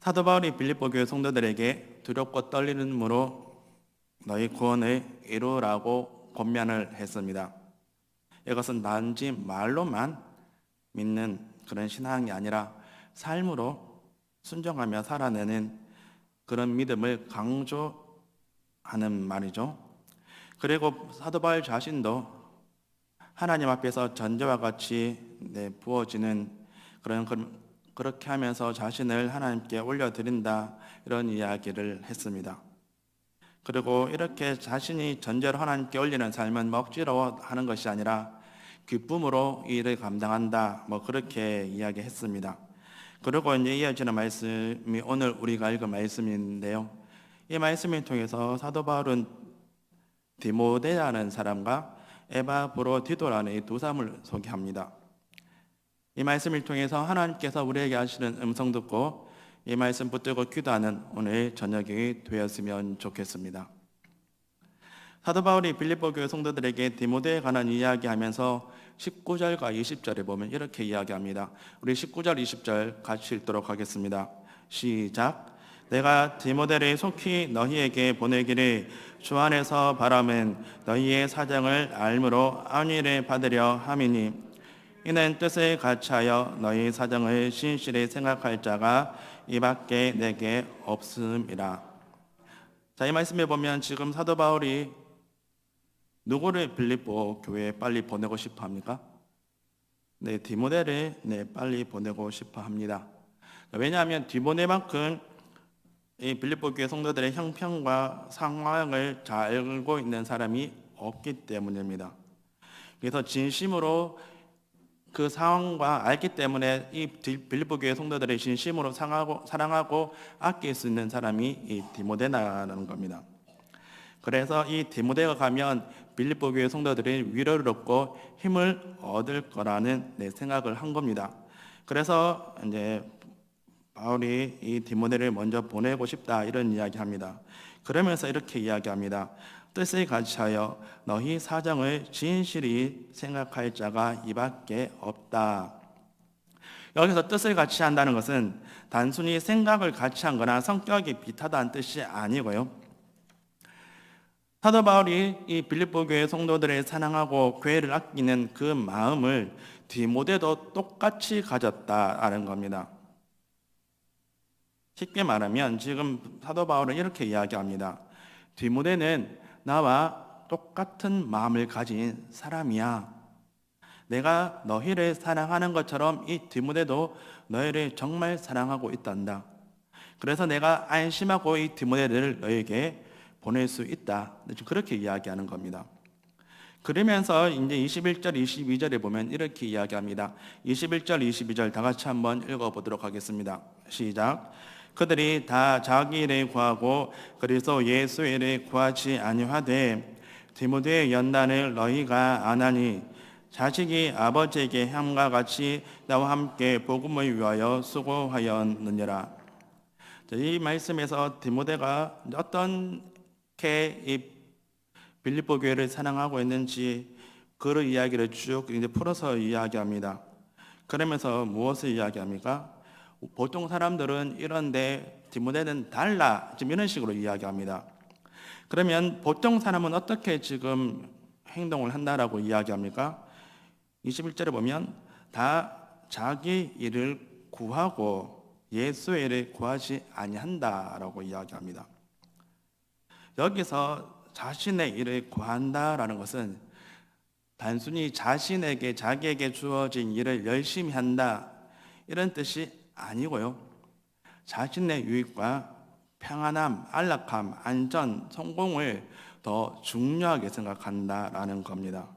사도 바울이 빌립보 교회 성도들에게 두렵고 떨리는 눈으로 너희 구원을 이루라고 권면을 했습니다. 이것은 단지 말로만 믿는 그런 신앙이 아니라 삶으로 순종하며 살아내는 그런 믿음을 강조하는 말이죠. 그리고 사도 바울 자신도 하나님 앞에서 전제와 같이 부어지는 그렇게 하면서 자신을 하나님께 올려드린다, 이런 이야기를 했습니다. 그리고 이렇게 자신이 전제로 하나님께 올리는 삶은 억지로 하는 것이 아니라 기쁨으로 이 일을 감당한다, 그렇게 이야기했습니다. 그리고 이제 이어지는 말씀이 오늘 우리가 읽은 말씀인데요. 이 말씀을 통해서 사도 바울은 디모데라는 사람과 에바브로디도라는 이 두 사람을 소개합니다. 이 말씀을 통해서 하나님께서 우리에게 하시는 음성 듣고 이 말씀 붙들고 기도하는 오늘 저녁이 되었으면 좋겠습니다. 사도 바울이 빌립보 교회 성도들에게 디모데에 관한 이야기하면서 19절과 20절에 보면 이렇게 이야기합니다. 우리 19절, 20절 같이 읽도록 하겠습니다. 시작. 내가 디모데를 속히 너희에게 보내기를 주 안에서 바라면 너희의 사정을 알므로 안위를 받으려 함이니 이는 뜻을 같이하여 너희 사정을 신실히 생각할 자가 이밖에 내게 없음이라. 자, 이 말씀에 보면 지금 사도 바울이 누구를 빌립보 교회에 빨리 보내고 싶어 합니까? 디모데를 빨리 보내고 싶어 합니다. 왜냐하면 디모데만큼 이 빌립보 교회 성도들의 형편과 상황을 잘 알고 있는 사람이 없기 때문입니다. 그래서 진심으로 그 상황과 알기 때문에 이 빌립보 교회 성도들의 진심으로 사랑하고 아낄 수 있는 사람이 이 디모데라는 겁니다. 그래서 이 디모데가 가면 빌립보 교회 성도들이 위로를 얻고 힘을 얻을 거라는 생각을 한 겁니다. 그래서 이제 바울이 이 디모데를 먼저 보내고 싶다, 이런 이야기합니다. 그러면서 이렇게 이야기합니다. 뜻을 같이하여 너희 사정을 진실히 생각할 자가 이밖에 없다. 여기서 뜻을 같이 한다는 것은 단순히 생각을 같이 한 거나 성격이 비슷하다는 뜻이 아니고요. 사도 바울이 이 빌립보 교회 성도들을 사랑하고 교회를 아끼는 그 마음을 디모데도 똑같이 가졌다라는 겁니다. 쉽게 말하면 지금 사도 바울은 이렇게 이야기합니다. 디모데는 나와 똑같은 마음을 가진 사람이야. 내가 너희를 사랑하는 것처럼 이 디모데도 너희를 정말 사랑하고 있단다. 그래서 내가 안심하고 이 디모데를 너에게 보낼 수 있다. 그렇게 이야기하는 겁니다. 그러면서 이제 21절, 22절에 보면 이렇게 이야기합니다. 21절, 22절 다 같이 한번 읽어보도록 하겠습니다. 시작. 그들이 다 자기 일을 구하고 그리스도 예수의 일을 구하지 아니하되 디모데의 연단을 너희가 아나니 자식이 아버지에게 함과 같이 나와 함께 복음을 위하여 수고하였느니라. 이 말씀에서 디모데가 어떻게 이 빌립보 교회를 사랑하고 있는지 그런 이야기를 쭉 이제 풀어서 이야기합니다. 그러면서 무엇을 이야기합니까? 보통 사람들은 이런데 디모데는 달라, 지금 이런 식으로 이야기합니다. 그러면 보통 사람은 어떻게 지금 행동을 한다라고 이야기합니까? 21절에 보면 다 자기 일을 구하고 예수의 일을 구하지 아니한다라고 이야기합니다. 여기서 자신의 일을 구한다라는 것은 단순히 자기에게 주어진 일을 열심히 한다, 이런 뜻이 아니고요. 자신의 유익과 평안함, 안락함, 안전, 성공을 더 중요하게 생각한다라는 겁니다.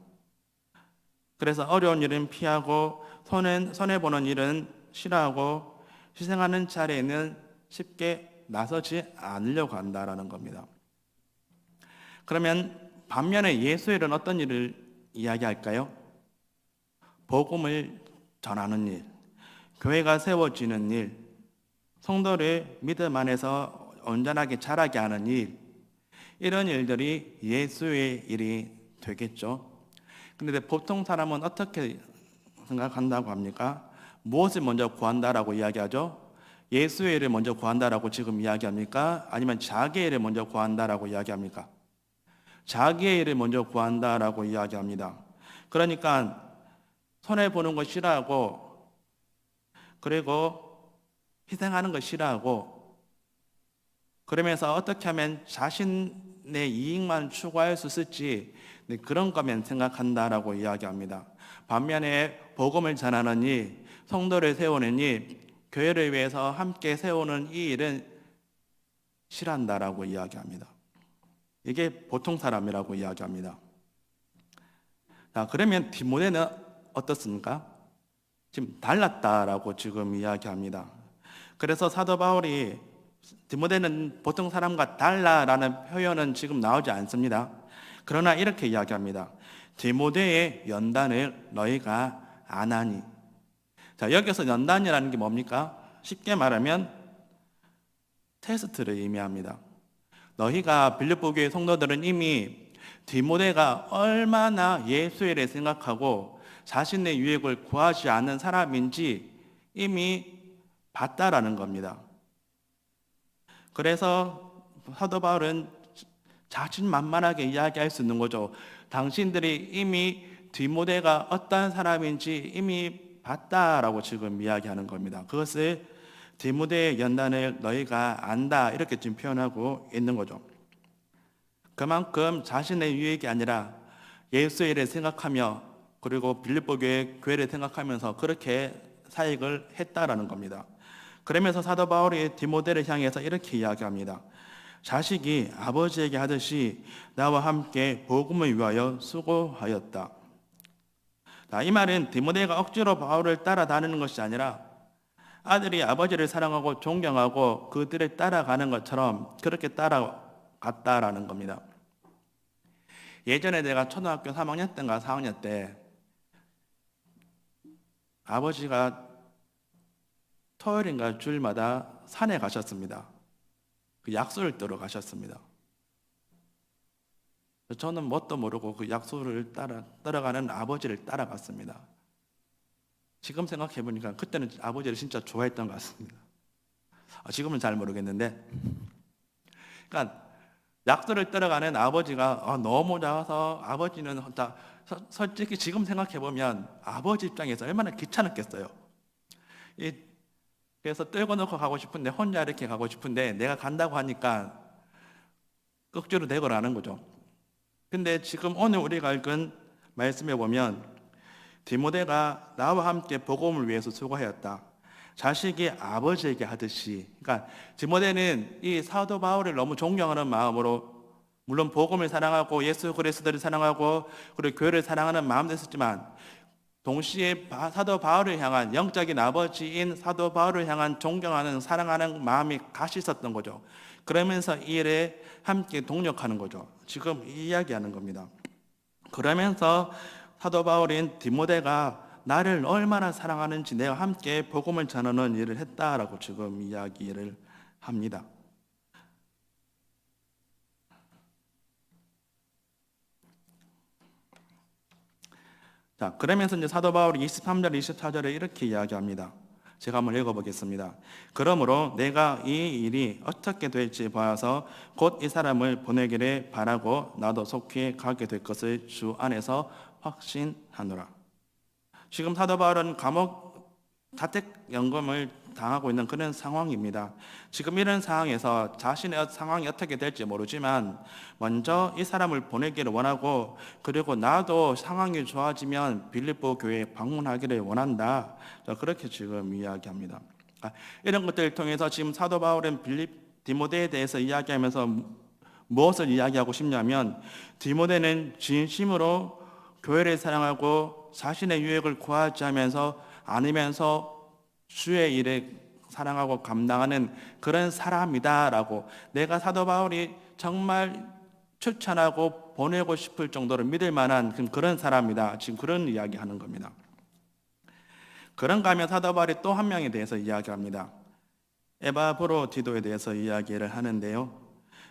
그래서 어려운 일은 피하고 손해보는 일은 싫어하고 희생하는 자리에는 쉽게 나서지 않으려고 한다라는 겁니다. 그러면 반면에 예수의 일은 어떤 일을 이야기할까요? 복음을 전하는 일, 교회가 세워지는 일, 성도를 믿음 안에서 온전하게 자라게 하는 일, 이런 일들이 예수의 일이 되겠죠. 그런데 보통 사람은 어떻게 생각한다고 합니까? 무엇을 먼저 구한다라고 이야기하죠? 예수의 일을 먼저 구한다라고 지금 이야기합니까? 아니면 자기의 일을 먼저 구한다라고 이야기합니까? 자기의 일을 먼저 구한다라고 이야기합니다. 그러니까 손해보는 거 싫어하고, 그리고 희생하는 거 싫어하고, 그러면서 어떻게 하면 자신의 이익만 추구할 수 있을지 그런 거면 생각한다라고 이야기합니다. 반면에 복음을 전하느니, 성도를 세우느니, 교회를 위해서 함께 세우는 이 일은 싫어한다라고 이야기합니다. 이게 보통 사람이라고 이야기합니다. 자, 그러면 디모데는 어떻습니까? 지금 달랐다라고 지금 이야기합니다. 그래서 사도 바울이 디모데는 보통 사람과 달라라는 표현은 지금 나오지 않습니다. 그러나 이렇게 이야기합니다. 디모데의 연단을 너희가 안 하니. 자, 여기서 연단이라는 게 뭡니까? 쉽게 말하면 테스트를 의미합니다. 너희가 빌립보 교회 성도들은 이미 디모데가 얼마나 예수의 일을 생각하고 자신의 유익을 구하지 않는 사람인지 이미 봤다라는 겁니다. 그래서 사도 바울은 자신만만하게 이야기할 수 있는 거죠. 당신들이 이미 디모데가 어떤 사람인지 이미 봤다라고 지금 이야기하는 겁니다. 그것을 디모데의 연단을 너희가 안다 이렇게 지금 표현하고 있는 거죠. 그만큼 자신의 유익이 아니라 예수의 일을 생각하며 그리고 빌립보 교회를 생각하면서 그렇게 사역을 했다라는 겁니다. 그러면서 사도 바울이 디모데를 향해서 이렇게 이야기합니다. 자식이 아버지에게 하듯이 나와 함께 복음을 위하여 수고하였다. 이 말은 디모데가 억지로 바울을 따라다니는 것이 아니라 아들이 아버지를 사랑하고 존경하고 그들을 따라가는 것처럼 그렇게 따라갔다라는 겁니다. 예전에 내가 초등학교 3학년 때인가 4학년 때 아버지가 토요일인가 주일마다 산에 가셨습니다. 그 약수를 뜨러 가셨습니다. 저는 뭣도 모르고 그 약수를 따라가는 아버지를 따라갔습니다. 지금 생각해 보니까 그때는 아버지를 진짜 좋아했던 것 같습니다. 지금은 잘 모르겠는데, 그러니까 약수를 따라가는 아버지가 너무 작아서 아버지는 솔직히 지금 생각해 보면 아버지 입장에서 얼마나 귀찮았겠어요. 그래서 떨궈 놓고 가고 싶은데 혼자 이렇게 가고 싶은데 내가 간다고 하니까 억지로 대거라는 거죠. 근데 지금 오늘 우리가 읽은 말씀에 보면 디모데가 나와 함께 복음을 위해서 수고하였다. 자식이 아버지에게 하듯이. 그러니까 디모데는 이 사도 바울을 너무 존경하는 마음으로 물론 복음을 사랑하고 예수 그리스도를 사랑하고 그리고 교회를 사랑하는 마음도 있었지만 동시에 사도 바울을 향한 영적인 아버지인 사도 바울을 향한 존경하는 사랑하는 마음이 같이 있었던 거죠. 그러면서 이 일에 함께 동력하는 거죠. 지금 이야기하는 겁니다. 그러면서 사도 바울인 디모데가 나를 얼마나 사랑하는지 내가 함께 복음을 전하는 일을 했다라고 지금 이야기를 합니다. 자, 그러면서 이제 사도 바울이 23절, 24절에 이렇게 이야기합니다. 제가 한번 읽어보겠습니다. 그러므로 내가 이 일이 어떻게 될지 봐서 곧 이 사람을 보내기를 바라고 나도 속히 가게 될 것을 주 안에서 확신하노라. 지금 사도 바울은 감옥 자택연금을 당하고 있는 그런 상황입니다. 지금 이런 상황에서 자신의 상황이 어떻게 될지 모르지만 먼저 이 사람을 보내기를 원하고 그리고 나도 상황이 좋아지면 빌립보 교회에 방문하기를 원한다. 그렇게 지금 이야기합니다. 이런 것들을 통해서 지금 사도 바울은 디모데에 대해서 이야기하면서 무엇을 이야기하고 싶냐면 디모데는 진심으로 교회를 사랑하고 자신의 유익을 구하지 않으면서 주의 일을 사랑하고 감당하는 그런 사람이다라고 내가 사도 바울이 정말 추천하고 보내고 싶을 정도로 믿을 만한 그런 사람이다. 지금 그런 이야기하는 겁니다. 그런가 하면 사도 바울이 또 한 명에 대해서 이야기합니다. 에바브로디도에 대해서 이야기를 하는데요.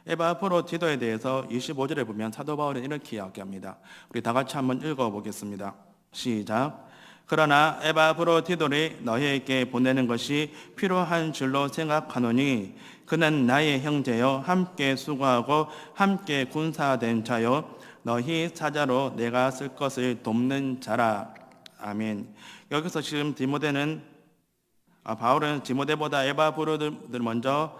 에바브로디도에 대해서 25절에 보면 사도 바울은 이렇게 이야기합니다. 우리 다 같이 한번 읽어보겠습니다. 시작. 그러나 에바브로디도를 너희에게 보내는 것이 필요한 줄로 생각하노니 그는 나의 형제요 함께 수고하고 함께 군사된 자요 너희 사자로 내가 쓸 것을 돕는 자라. 아멘. 여기서 지금 바울은 디모데보다 에바브로디도를 먼저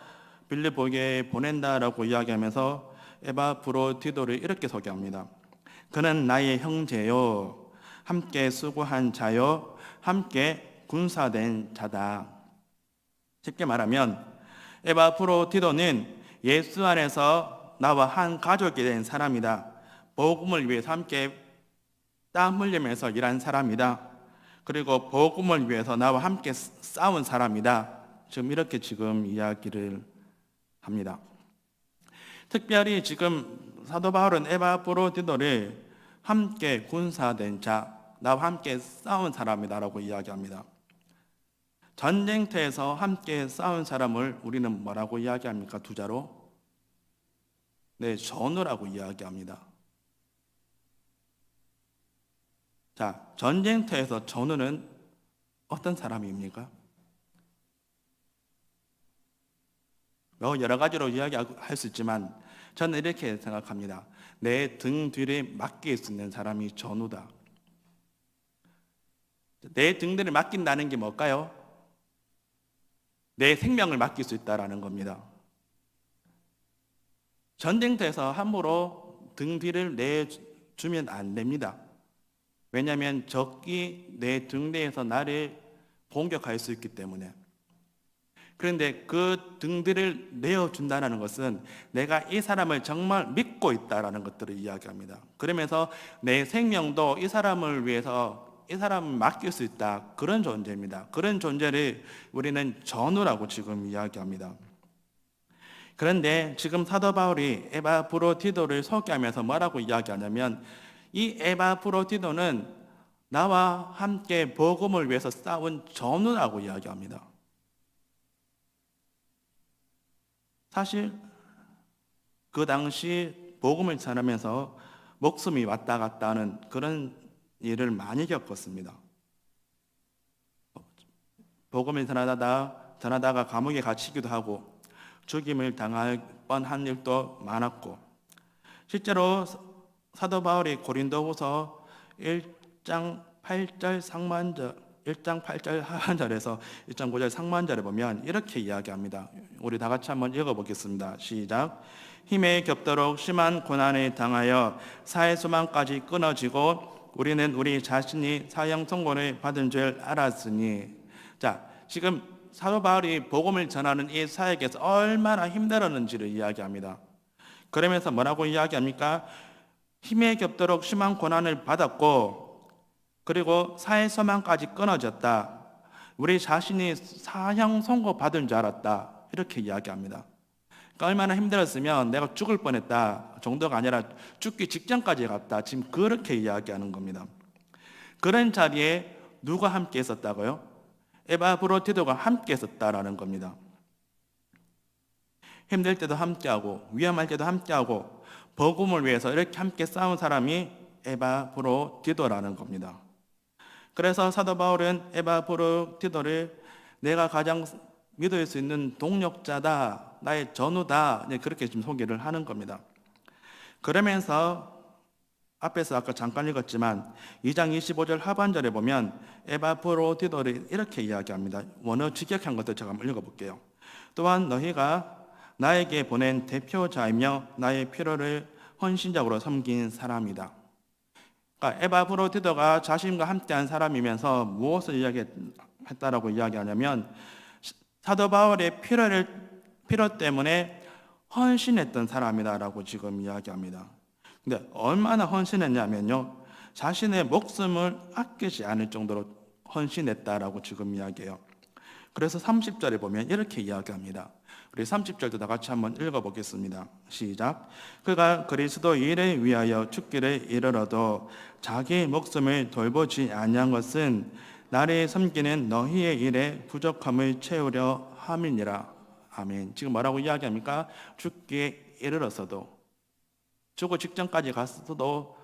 빌립보에 보낸다라고 이야기하면서 에바브로디도를 이렇게 소개합니다. 그는 나의 형제요 함께 수고한 자요 함께 군사된 자다. 쉽게 말하면 에바프로디도는 예수 안에서 나와 한 가족이 된 사람이다. 복음을 위해서 함께 땀 흘리면서 일한 사람이다. 그리고 복음을 위해서 나와 함께 싸운 사람이다. 이렇게 이야기를 합니다. 특별히 지금 사도 바울은 에바프로디도를 함께 군사된 자, 나와 함께 싸운 사람이다라고 이야기합니다. 전쟁터에서 함께 싸운 사람을 우리는 뭐라고 이야기합니까? 두 자로? 네, 전우라고 이야기합니다. 자, 전쟁터에서 전우는 어떤 사람입니까? 여러 가지로 이야기할 수 있지만 저는 이렇게 생각합니다. 내 등 뒤를 맡길 수 있는 사람이 전우다. 내 등 뒤를 맡긴다는 게 뭘까요? 내 생명을 맡길 수 있다는 겁니다. 전쟁터에서 함부로 등 뒤를 내주면 안 됩니다. 왜냐하면 적이 내 등 뒤에서 나를 공격할 수 있기 때문에. 그런데 그 등 뒤를 내어준다는 것은 내가 이 사람을 정말 믿고 있다는 것들을 이야기합니다. 그러면서 내 생명도 이 사람을 위해서 이 사람을 맡길 수 있다. 그런 존재입니다. 그런 존재를 우리는 전우라고 지금 이야기합니다. 그런데 지금 사도 바울이 에바브로디도를 소개하면서 뭐라고 이야기하냐면 이 에바브로디도는 나와 함께 복음을 위해서 싸운 전우라고 이야기합니다. 사실 그 당시 복음을 전하면서 목숨이 왔다 갔다 하는 그런 일을 많이 겪었습니다. 복음을 전하다가 감옥에 갇히기도 하고 죽임을 당할 뻔한 일도 많았고, 실제로 사도 바울이 고린도후서 1장 8절 하반절에서 1장 9절 상반절에 보면 이렇게 이야기합니다. 우리 다 같이 한번 읽어보겠습니다. 시작. 힘에 겹도록 심한 고난에 당하여 사해 소망까지 끊어지고 우리는 우리 자신이 사형 선고를 받은 줄 알았으니. 자, 지금 사도 바울이 복음을 전하는 이 사역에서 얼마나 힘들었는지를 이야기합니다. 그러면서 뭐라고 이야기합니까? 힘에 겹도록 심한 고난을 받았고 그리고 사해 소망까지 끊어졌다. 우리 자신이 사형 선고 받은 줄 알았다. 이렇게 이야기합니다. 그러니까 얼마나 힘들었으면 내가 죽을 뻔했다 정도가 아니라 죽기 직전까지 갔다. 지금 그렇게 이야기하는 겁니다. 그런 자리에 누가 함께 있었다고요? 에바브로디도가 함께 있었다라는 겁니다. 힘들 때도 함께하고 위험할 때도 함께하고 복음을 위해서 이렇게 함께 싸운 사람이 에바브로디도라는 겁니다. 그래서 사도 바울은 에바브로디도를 내가 가장 믿을 수 있는 동력자다, 나의 전우다, 그렇게 지금 소개를 하는 겁니다. 그러면서 앞에서 아까 잠깐 읽었지만 2장 25절 하반절에 보면 에바브로디도를 이렇게 이야기합니다. 원어 직역한 것도 제가 한번 읽어볼게요. 또한 너희가 나에게 보낸 대표자이며 나의 필요를 헌신적으로 섬긴 사람이다. 그러니까 에바브로디도가 자신과 함께한 사람이면서 무엇을 이야기했다라고 이야기하냐면 사도 바울의 필요 때문에 헌신했던 사람이다라고 지금 이야기합니다. 근데 얼마나 헌신했냐면요, 자신의 목숨을 아끼지 않을 정도로 헌신했다라고 지금 이야기해요. 그래서 30절에 보면 이렇게 이야기합니다. 우리 30절도 다 같이 한번 읽어보겠습니다. 시작. 그가 그리스도 일을 위하여 죽기를 이르러도 자기 목숨을 돌보지 아니한 것은 나를 섬기는 너희의 일에 부족함을 채우려 함이니라. 아멘. 지금 뭐라고 이야기합니까? 죽기에 이르러서도, 죽을 직전까지 갔어도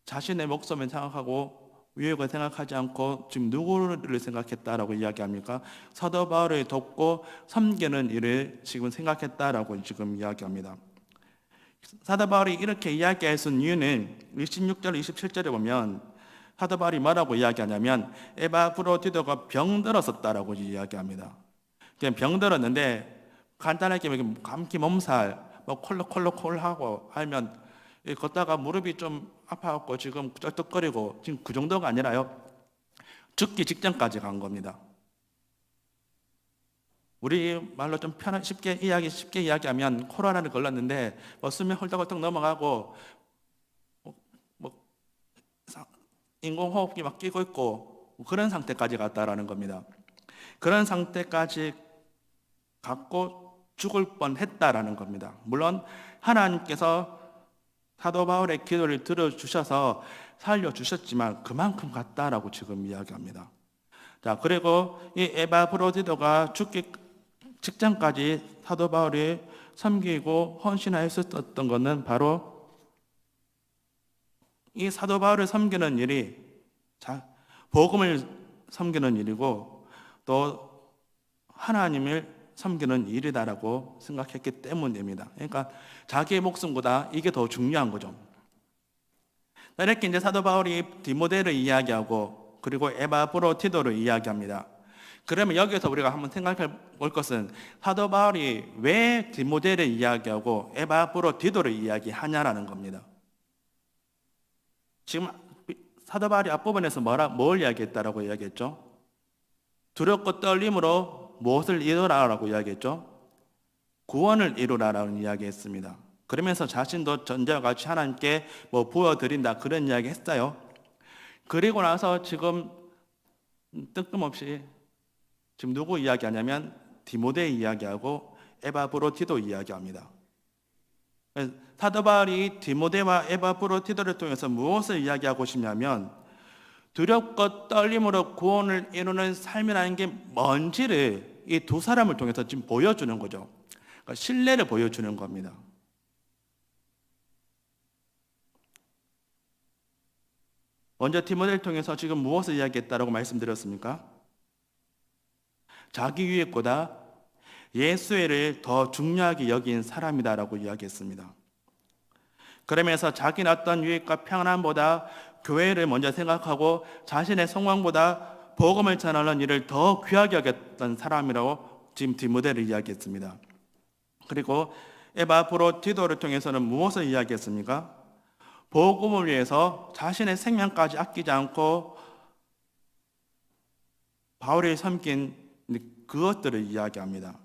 자신의 목숨을 생각하고 유익을 생각하지 않고 지금 누구를 생각했다라고 이야기합니까? 사도 바울을 돕고 섬기는 일을 지금 생각했다라고 지금 이야기합니다. 사도 바울이 이렇게 이야기할 수 있는 이유는 26절, 27절에 보면 사도 바울이 뭐라고 이야기하냐면 에바브로디도가 병들었었다라고 이야기합니다. 그냥 병들었는데 간단하게 감기 몸살, 뭐 콜록콜록콜하고 하면 걷다가 무릎이 좀 아파갖고 지금 쩔뚝거리고 지금 그 정도가 아니라요. 죽기 직전까지 간 겁니다. 우리 말로 좀 쉽게 이야기하면 코로나를 걸렸는데 뭐 수면 헐떡헐떡 넘어가고 뭐 인공호흡기 막 끼고 있고 그런 상태까지 갔다라는 겁니다. 그런 상태까지 갔고 죽을 뻔했다라는 겁니다. 물론 하나님께서 사도 바울의 기도를 들어주셔서 살려주셨지만 그만큼 갔다라고 지금 이야기합니다. 자, 그리고 이 에바브로디도가 죽기 직전까지 사도 바울이 섬기고 헌신하였었던 것은 바로 이 사도 바울을 섬기는 일이 복음을 섬기는 일이고 또 하나님을 섬기는 일이다라고 생각했기 때문입니다. 그러니까 자기의 목숨보다 이게 더 중요한 거죠. 이렇게 이제 사도 바울이 디모데를 이야기하고 그리고 에바브로디도를 이야기합니다. 그러면 여기서 우리가 한번 생각해 볼 것은 사도 바울이 왜 디모데를 이야기하고 에바브로디도를 이야기하냐라는 겁니다. 지금 사도 바울이 앞부분에서 뭘 이야기했다라고 이야기했죠? 두렵고 떨림으로 무엇을 이루라라고 이야기했죠? 구원을 이루라라고 이야기했습니다. 그러면서 자신도 전자와 같이 하나님께 뭐 부어드린다 그런 이야기 했어요. 그리고 나서 지금 뜬금없이 지금 누구 이야기하냐면 디모데 이야기하고 에바브로디도 이야기합니다. 사도 바울이 디모데와 에바브로디도를 통해서 무엇을 이야기하고 싶냐면 두렵고 떨림으로 구원을 이루는 삶이라는 게 뭔지를 이 두 사람을 통해서 지금 보여주는 거죠. 그러니까 신뢰를 보여주는 겁니다. 먼저 디모데를 통해서 지금 무엇을 이야기했다라고 말씀드렸습니까? 자기 유익보다 예수의 일을 더 중요하게 여긴 사람이다라고 이야기했습니다. 그러면서 자기는 어떤 유익과 평안함보다 교회를 먼저 생각하고 자신의 성공보다 복음을 전하는 일을 더 귀하게 여겼던 사람이라고 지금 디모데를 이야기했습니다. 그리고 에바브로디도를 통해서는 무엇을 이야기했습니까? 복음을 위해서 자신의 생명까지 아끼지 않고 바울이 섬긴 그것들을 이야기합니다.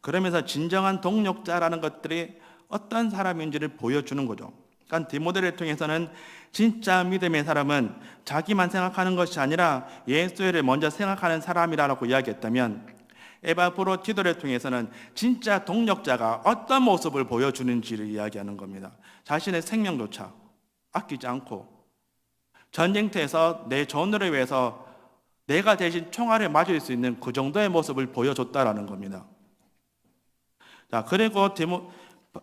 그러면서 진정한 동력자라는 것들이 어떤 사람인지를 보여주는 거죠. 그러니까 디모데를 통해서는 진짜 믿음의 사람은 자기만 생각하는 것이 아니라 예수를 먼저 생각하는 사람이라고 이야기했다면 에바브로디도를 통해서는 진짜 동력자가 어떤 모습을 보여주는지를 이야기하는 겁니다. 자신의 생명조차 아끼지 않고 전쟁터에서 내 전우를 위해서 내가 대신 총알을 맞을 수 있는 그 정도의 모습을 보여줬다라는 겁니다. 자, 그리고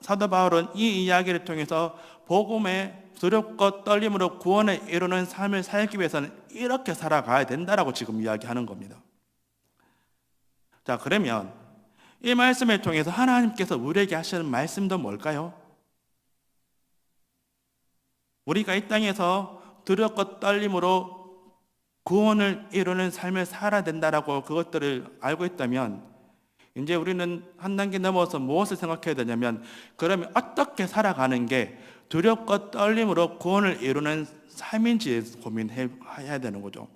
사도 바울은 이 이야기를 통해서 복음의 두렵고 떨림으로 구원을 이루는 삶을 살기 위해서는 이렇게 살아가야 된다라고 지금 이야기하는 겁니다. 자, 그러면 이 말씀을 통해서 하나님께서 우리에게 하시는 말씀도 뭘까요? 우리가 이 땅에서 두렵고 떨림으로 구원을 이루는 삶을 살아야 된다라고 그것들을 알고 있다면 이제 우리는 한 단계 넘어서 무엇을 생각해야 되냐면 그러면 어떻게 살아가는 게 두렵고 떨림으로 구원을 이루는 삶인지 고민해야 되는 거죠.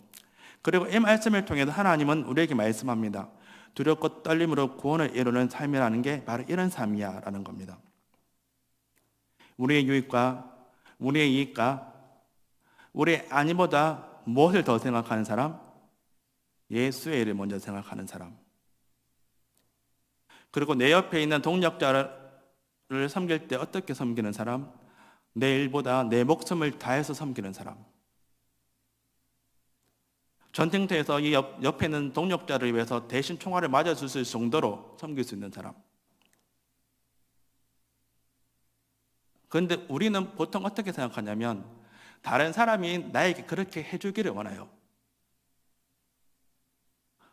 그리고 이 말씀을 통해서 하나님은 우리에게 말씀합니다. 두렵고 떨림으로 구원을 이루는 삶이라는 게 바로 이런 삶이야 라는 겁니다. 우리의 유익과 우리의 이익과 우리의 안위보다 무엇을 더 생각하는 사람? 예수의 일을 먼저 생각하는 사람. 그리고 내 옆에 있는 동력자를 섬길 때 어떻게 섬기는 사람? 내 일보다 내 목숨을 다해서 섬기는 사람. 전쟁터에서 이 옆에 있는 동력자를 위해서 대신 총알을 맞아줄 정도로 섬길 수 있는 사람. 그런데 우리는 보통 어떻게 생각하냐면 다른 사람이 나에게 그렇게 해주기를 원해요.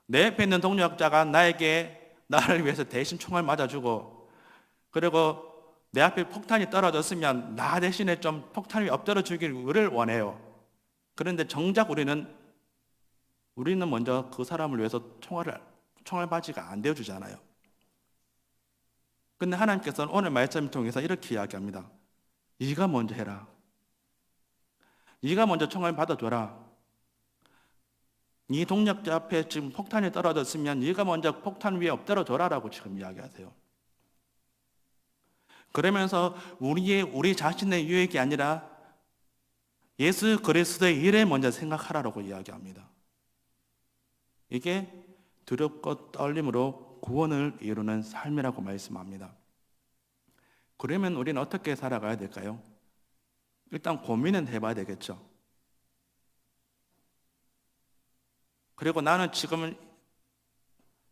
내 옆에 있는 동력자가 나를 위해서 대신 총을 맞아주고, 그리고 내 앞에 폭탄이 떨어졌으면 나 대신에 좀 폭탄이 엎드려 주기를 원해요. 그런데 정작 우리는 먼저 그 사람을 위해서 총알 바지가 안 되어주잖아요. 근데 하나님께서는 오늘 말씀을 통해서 이렇게 이야기합니다. 네가 먼저 해라. 네가 먼저 총알 받아줘라. 네 동력자 앞에 지금 폭탄이 떨어졌으면 네가 먼저 폭탄 위에 엎드려줘라라고 지금 이야기하세요. 그러면서 우리 자신의 유익이 아니라 예수 그리스도의 일에 먼저 생각하라고 이야기합니다. 이게 두렵고 떨림으로 구원을 이루는 삶이라고 말씀합니다. 그러면 우리는 어떻게 살아가야 될까요? 일단 고민은 해봐야 되겠죠. 그리고 나는 지금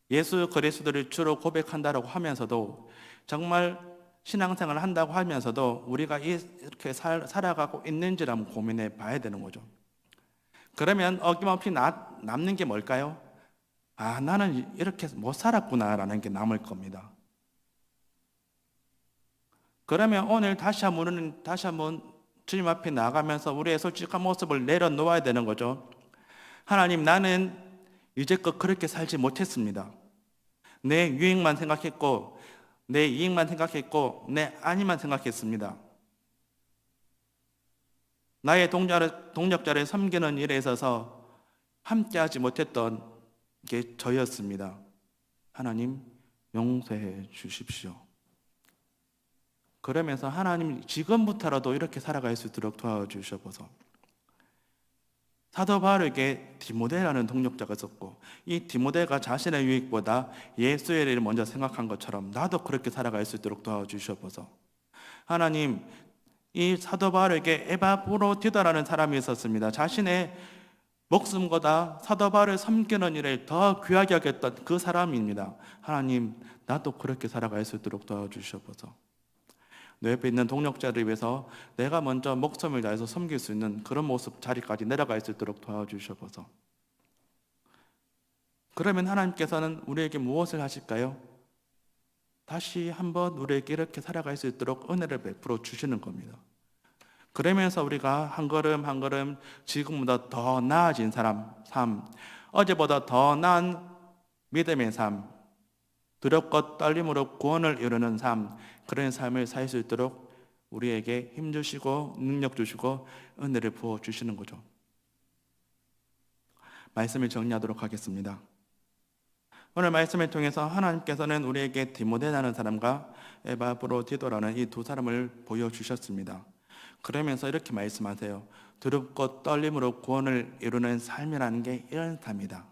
예수 그리스도를 주로 고백한다라고 하면서도, 정말 신앙생활을 한다고 하면서도 우리가 이렇게 살아가고 있는지를 한번 고민해 봐야 되는 거죠. 그러면 어김없이 남는 게 뭘까요? 나는 이렇게 못 살았구나라는 게 남을 겁니다. 그러면 오늘 다시 한번 주님 앞에 나가면서 우리의 솔직한 모습을 내려놓아야 되는 거죠. 하나님, 나는 이제껏 그렇게 살지 못했습니다. 내 유익만 생각했고, 내 이익만 생각했고, 내 안위만 생각했습니다. 나의 동력자를 섬기는 일에 있어서 함께하지 못했던 게 저였습니다. 하나님, 용서해 주십시오. 그러면서 하나님, 지금부터라도 이렇게 살아갈 수 있도록 도와주셔서, 사도 바울에게 디모데라는 동력자가 있었고, 이 디모데가 자신의 유익보다 예수의 일을 먼저 생각한 것처럼 나도 그렇게 살아갈 수 있도록 도와주셔서, 하나님, 이 사도 바울에게 에바브로디도라는 사람이 있었습니다. 자신의 목숨보다 사도 바울을 섬기는 일을 더 귀하게 여겼던 그 사람입니다. 하나님, 나도 그렇게 살아갈 수 있도록 도와주셔서, 내 옆에 있는 동력자를 위해서 내가 먼저 목숨을 다해서 섬길 수 있는 그런 모습 자리까지 내려갈 수 있도록 도와주셔서, 그러면 하나님께서는 우리에게 무엇을 하실까요? 다시 한번 우리에게 이렇게 살아갈 수 있도록 은혜를 베풀어 주시는 겁니다. 그러면서 우리가 한 걸음 한 걸음 지금보다 더 나아진 삶, 어제보다 더 나은 믿음의 삶, 두렵고 떨림으로 구원을 이루는 삶, 그런 삶을 살 수 있도록 우리에게 힘 주시고 능력 주시고 은혜를 부어 주시는 거죠. 말씀을 정리하도록 하겠습니다. 오늘 말씀을 통해서 하나님께서는 우리에게 디모데라는 사람과 에바브로디도라는 이 두 사람을 보여주셨습니다. 그러면서 이렇게 말씀하세요. 두렵고 떨림으로 구원을 이루는 삶이라는 게 이런 삶이다.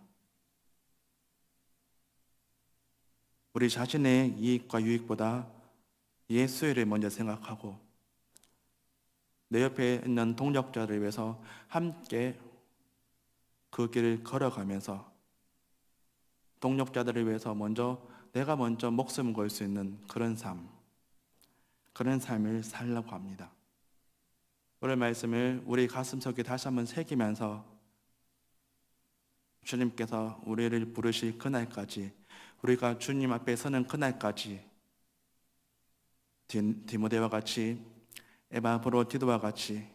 우리 자신의 이익과 유익보다 예수의 일을 먼저 생각하고, 내 옆에 있는 동력자를 위해서 함께 그 길을 걸어가면서 동력자들을 위해서 내가 먼저 목숨을 걸 수 있는 그런 삶을 살려고 합니다. 오늘 말씀을 우리 가슴속에 다시 한번 새기면서 주님께서 우리를 부르실 그날까지, 우리가 주님 앞에 서는 그날까지 디모데와 같이, 에바브로디도와 같이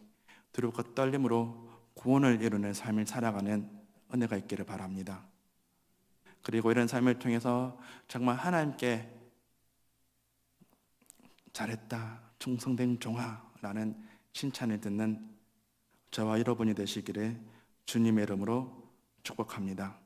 두렵고 떨림으로 구원을 이루는 삶을 살아가는 은혜가 있기를 바랍니다. 그리고 이런 삶을 통해서 정말 하나님께 잘했다, 충성된 종아라는 칭찬을 듣는 저와 여러분이 되시기를 주님의 이름으로 축복합니다.